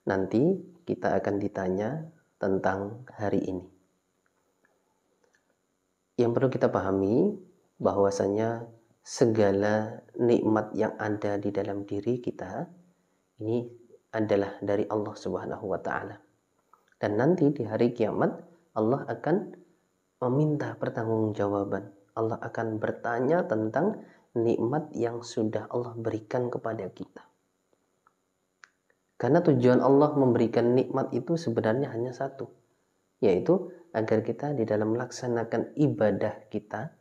nanti kita akan ditanya tentang hari ini. Yang perlu kita pahami bahwasanya segala nikmat yang ada di dalam diri kita ini adalah dari Allah Subhanahu wa taala. Dan nanti di hari kiamat Allah akan meminta pertanggungjawaban. Allah akan bertanya tentang nikmat yang sudah Allah berikan kepada kita. Karena tujuan Allah memberikan nikmat itu sebenarnya hanya satu, yaitu agar kita di dalam melaksanakan ibadah kita,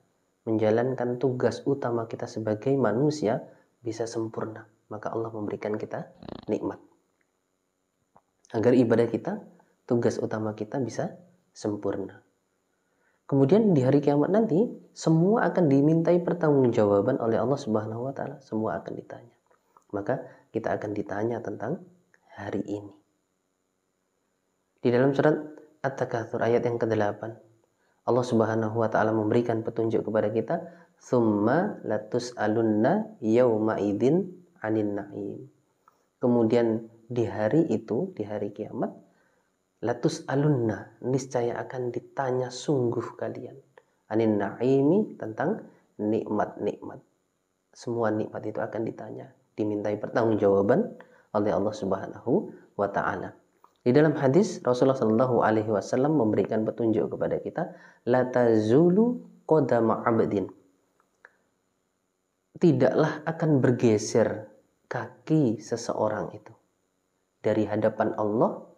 menjalankan tugas utama kita sebagai manusia bisa sempurna. Maka Allah memberikan kita nikmat. Agar ibadah kita, tugas utama kita bisa sempurna. Kemudian di hari kiamat nanti, semua akan dimintai pertanggungjawaban oleh Allah Subhanahu wa taala. Semua akan ditanya. Maka kita akan ditanya tentang hari ini. Di dalam surat At-Takatsur ayat yang ke-8, Allah Subhanahu wa taala memberikan petunjuk kepada kita, "Tsumma latus'alunna yauma idzin 'anin na'im." Kemudian di hari itu, di hari kiamat, latus'alunna, niscaya akan ditanya sungguh kalian, 'anin na'imi, tentang nikmat-nikmat. Semua nikmat itu akan ditanya, dimintai pertanggungjawaban oleh Allah Subhanahu wa taala. Di dalam hadis Rasulullah Shallallahu alaihi wasallam memberikan petunjuk kepada kita, la tazulu qadama 'abdin. Tidaklah akan bergeser kaki seseorang itu dari hadapan Allah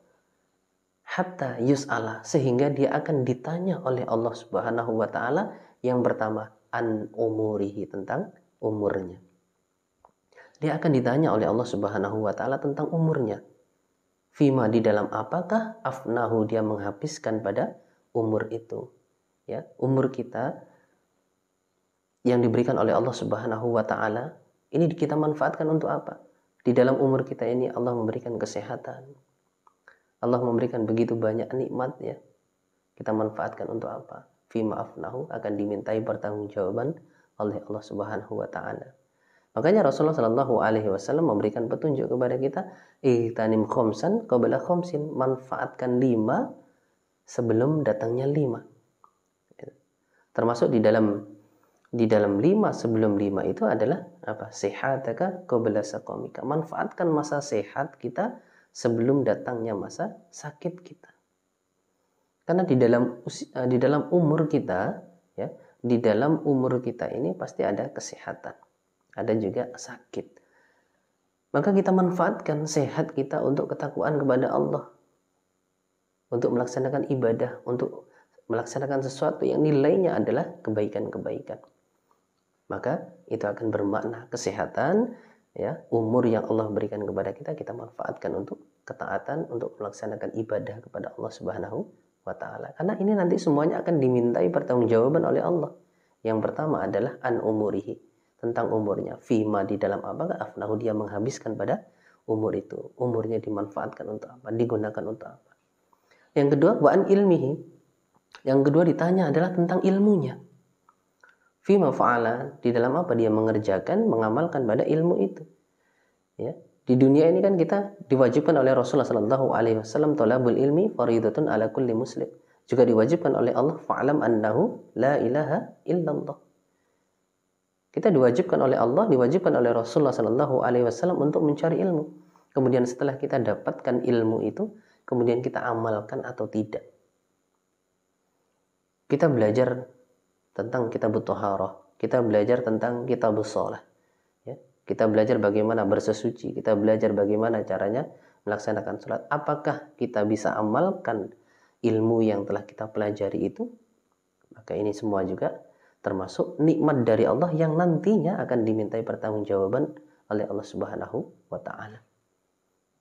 hatta yus'ala, sehingga dia akan ditanya oleh Allah Subhanahu wa taala yang pertama an umurihi, tentang umurnya. Dia akan ditanya oleh Allah Subhanahu wa taala tentang umurnya. Fima, di dalam apakah afnahu, dia menghabiskan pada umur itu. Ya, umur kita yang diberikan oleh Allah Subhanahu wa taala ini kita manfaatkan untuk apa? Di dalam umur kita ini Allah memberikan kesehatan. Allah memberikan begitu banyak nikmat ya. Kita manfaatkan untuk apa? Fima afnahu, akan dimintai pertanggungjawaban oleh Allah Subhanahu wa taala. Makanya Rasulullah Shallallahu alaihi wasallam memberikan petunjuk kepada kita, ihtanim khamsan qabla khamsin, manfaatkan 5 sebelum datangnya 5. Termasuk di dalam 5 sebelum 5 itu adalah apa? Sehataka qabla saqamika. Manfaatkan masa sehat kita sebelum datangnya masa sakit kita. Karena di dalam umur kita ya, di dalam umur kita ini pasti ada kesehatan, ada juga sakit. Maka kita manfaatkan sehat kita untuk ketakwaan kepada Allah, untuk melaksanakan ibadah, untuk melaksanakan sesuatu yang nilainya adalah kebaikan-kebaikan. Maka itu akan bermakna kesehatan ya, umur yang Allah berikan kepada kita, kita manfaatkan untuk ketaatan, untuk melaksanakan ibadah kepada Allah Subhanahu wa taala. Karena ini nanti semuanya akan dimintai pertanggungjawaban oleh Allah. Yang pertama adalah an umurihi, tentang umurnya. Fima, di dalam apakah afnahu, dia menghabiskan pada umur itu. Umurnya dimanfaatkan untuk apa? Digunakan untuk apa? Yang kedua, wa an ilmihi. Yang kedua ditanya adalah tentang ilmunya. Fima fa'ala, di dalam apa dia mengerjakan, mengamalkan pada ilmu itu. Ya, di dunia ini kan kita diwajibkan oleh Rasulullah sallallahu alaihi wasallam talabul ilmi fariidatun ala kulli muslim. Juga diwajibkan oleh Allah, fa'lam annahu la ilaha illallah. Kita diwajibkan oleh Allah, diwajibkan oleh Rasulullah sallallahu alaihi wasallam untuk mencari ilmu. Kemudian setelah kita dapatkan ilmu itu, kemudian kita amalkan atau tidak. Kita belajar tentang kitabut thaharah, kita belajar tentang kitabus shalah. Ya, kita belajar bagaimana bersesuci, kita belajar bagaimana caranya melaksanakan salat. Apakah kita bisa amalkan ilmu yang telah kita pelajari itu? Maka ini semua juga termasuk nikmat dari Allah yang nantinya akan dimintai pertanggungjawaban oleh Allah Subhanahu wa taala.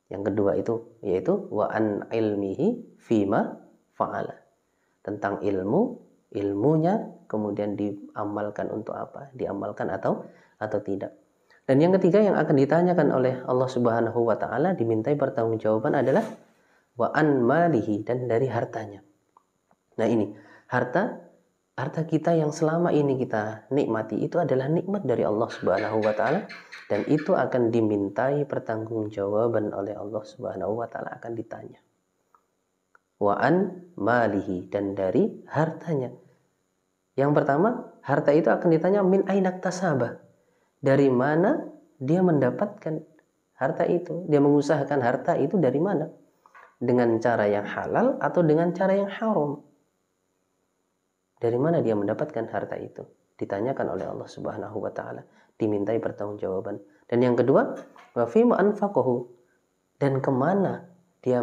Yang kedua itu yaitu wa an ilmihi fima fa'ala. Tentang ilmunya kemudian diamalkan untuk apa? Diamalkan atau tidak. Dan yang ketiga yang akan ditanyakan oleh Allah Subhanahu wa taala, dimintai pertanggungjawaban adalah wa an malihi, dan dari hartanya. Nah ini, harta harta kita yang selama ini kita nikmati itu adalah nikmat dari Allah Subhanahu wa taala, dan itu akan dimintai pertanggungjawaban oleh Allah Subhanahu wa taala, akan ditanya. Wa an malihi, dan dari hartanya. Yang pertama, harta itu akan ditanya min ainak tasabah. Dari mana dia mendapatkan harta itu? Dia mengusahakan harta itu dari mana? Dengan cara yang halal atau dengan cara yang haram? Dari mana dia mendapatkan harta itu? Ditanyakan oleh Allah Subhanahu wa taala, dimintai pertanggungjawaban. Dan yang kedua, wa fima anfaqahu, dan kemana dia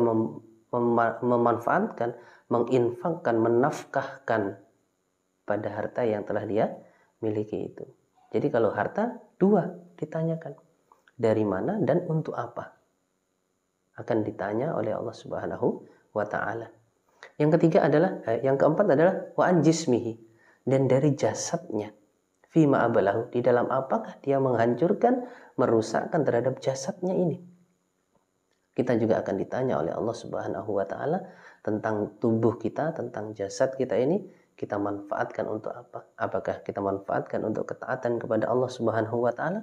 memanfaatkan, menginfakkan, menafkahkan pada harta yang telah dia miliki itu. Jadi kalau harta, dua ditanyakan, dari mana dan untuk apa, akan ditanya oleh Allah Subhanahu wa taala. Yang ketiga adalah, yang keempat adalah wa an jismihi, dan dari jasadnya. Fima abalahu, di dalam apakah dia menghancurkan, merusakkan terhadap jasadnya ini. Kita juga akan ditanya oleh Allah Subhanahu wa taala tentang tubuh kita, tentang jasad kita ini, kita manfaatkan untuk apa? Apakah kita manfaatkan untuk ketaatan kepada Allah Subhanahu wa taala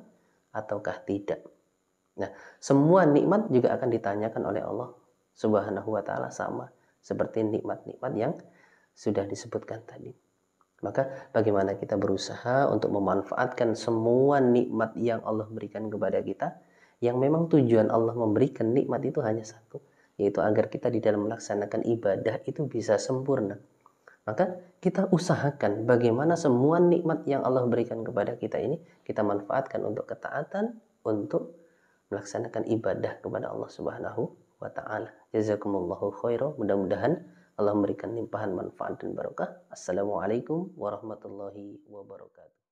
ataukah tidak? Nah, semua nikmat juga akan ditanyakan oleh Allah Subhanahu wa taala, sama seperti nikmat-nikmat yang sudah disebutkan tadi. Maka bagaimana kita berusaha untuk memanfaatkan semua nikmat yang Allah berikan kepada kita, yang memang tujuan Allah memberikan nikmat itu hanya satu, yaitu agar kita di dalam melaksanakan ibadah itu bisa sempurna. Maka kita usahakan bagaimana semua nikmat yang Allah berikan kepada kita ini kita manfaatkan untuk ketaatan, untuk melaksanakan ibadah kepada Allah Subhanahu wa taala. Jazakumullahu khairan. Mudah-mudahan Allah memberikan limpahan manfaat dan barokah. Assalamualaikum warahmatullahi wabarakatuh.